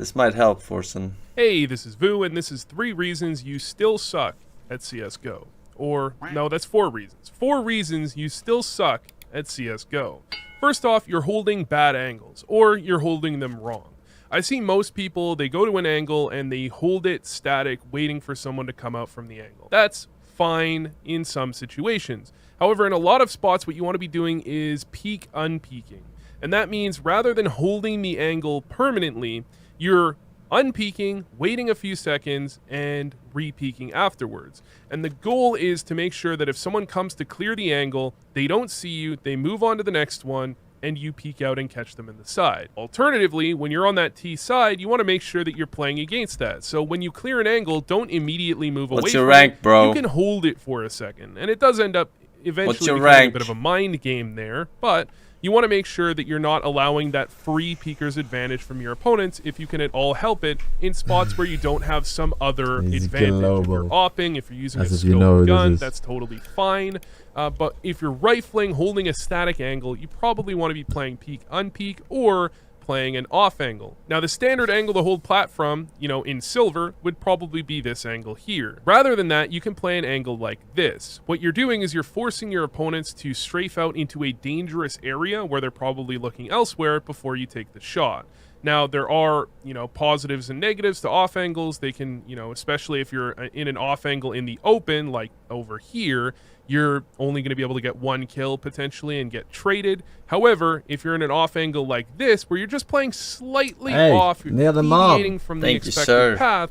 This might help, Forsen. Hey, this is Vu, and this is 3 reasons you still suck at CSGO. Or, no, that's 4 reasons. 4 reasons you still suck at CSGO. First off, you're holding bad angles, or you're holding them wrong. I see most people, they go to an angle and they hold it static, waiting for someone to come out from the angle. That's fine in some situations. However, in a lot of spots, what you want to be doing is peek unpeaking. And that means rather than holding the angle permanently, you're unpeaking, waiting a few seconds, and re-peaking afterwards. And the goal is to make sure that if someone comes to clear the angle, they don't see you, they move on to the next one, and you peek out and catch them in the side. Alternatively, when you're on that T side, you want to make sure that you're playing against that. So when you clear an angle, don't immediately move away What's your from rank, it. bro? You can hold it for a second. And it does end up eventually What's your becoming rank? a bit of a mind game there, but you want to make sure that you're not allowing that free peeker's advantage from your opponents if you can at all help it in spots where you don't have some other advantage. If you're opping, if you're using a scoped gun, that's totally fine. But if you're rifling, holding a static angle, you probably want to be playing peek unpeak or playing an off angle. Now, the standard angle to hold plat from, in silver, would probably be this angle here. Rather than that, you can play an angle like this. What you're doing is you're forcing your opponents to strafe out into a dangerous area where they're probably looking elsewhere before you take the shot. Now, there are, positives and negatives to off angles. They can, especially if you're in an off angle in the open, like over here, you're only going to be able to get 1 kill potentially and get traded. However, if you're in an off angle like this, where you're just playing slightly off, you're deviating from the expected path,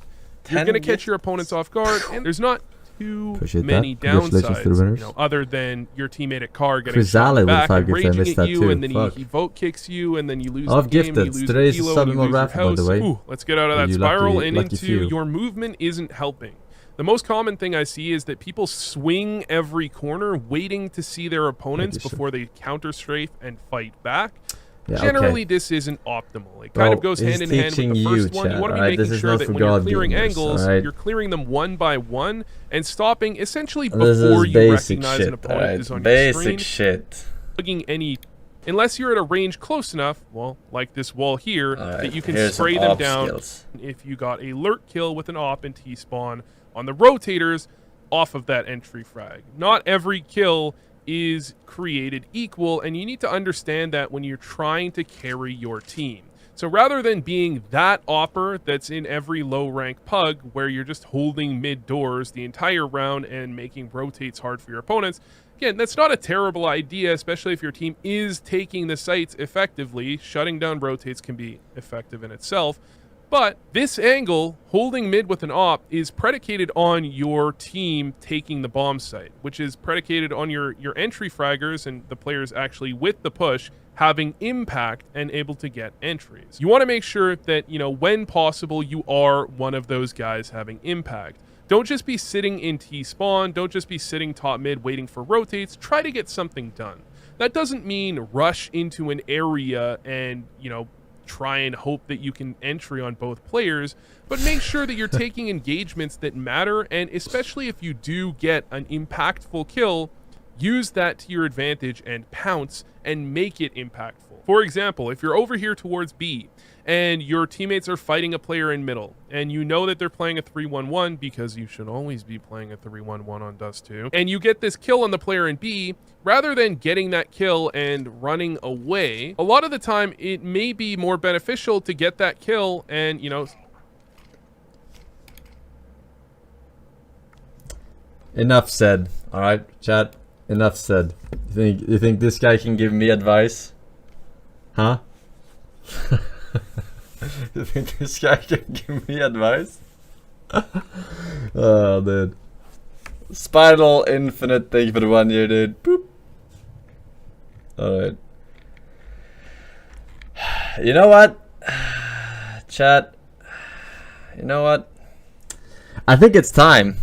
you're going to catch your opponents off guard, and there's not too many downsides, other than your teammate at car getting shot back and raging at you, and then he vote kicks you, and then you lose the game, you lose your elo, and you lose your house. Ooh, let's get out of that spiral and into your movement isn't helping. The most common thing I see is that people swing every corner waiting to see their opponents before they counter strafe and fight back. Generally, this isn't optimal. It kind of goes hand in hand with the first one. You want to be making sure that when you're clearing angles, you're clearing them one by one and stopping essentially before you recognize an opponent is on your screen. Basic shit. Unless you're at a range close enough, well, like this wall here, that you can spray them down. If you got a lurk kill with an op and T-spawn on the rotators off of that entry frag. Not every kill is created equal, and you need to understand that when you're trying to carry your team. So rather than being that opper that's in every low rank pug where you're just holding mid doors the entire round and making rotates hard for your opponents, again, that's not a terrible idea, especially if your team is taking the sites effectively. Shutting down rotates can be effective in itself. But this angle, holding mid with an op, is predicated on your team taking the bomb site, which is predicated on your entry fraggers and the players actually with the push having impact and able to get entries. You want to make sure that, when possible, you are one of those guys having impact. Don't just be sitting in T-spawn. Don't just be sitting top mid waiting for rotates. Try to get something done. That doesn't mean rush into an area and, try and hope that you can entry on both players, but make sure that you're taking engagements that matter, and especially if you do get an impactful kill, use that to your advantage and pounce and make it impactful. For example, if you're over here towards B and your teammates are fighting a player in middle and you know that they're playing a 3-1-1 because you should always be playing a 3-1-1 on Dust 2, and you get this kill on the player in B, rather than getting that kill and running away, a lot of the time it may be more beneficial to get that kill and, Enough said. All right, chat. Enough said. You think this guy can give me advice? Huh? You think this guy can give me advice? Oh, dude. Spiral Infinite, thank you for the 1 year, dude. Boop. Alright. You know what? Chat. You know what? I think it's time.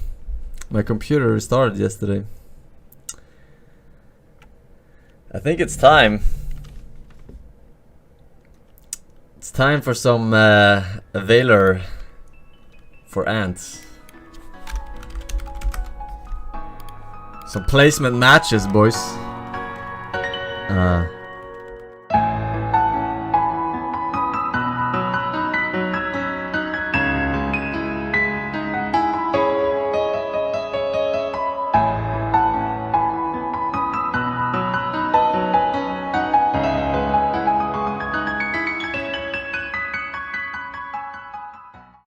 My computer restarted yesterday. I think it's time. It's time for some Valor for ants. Some placement matches, boys.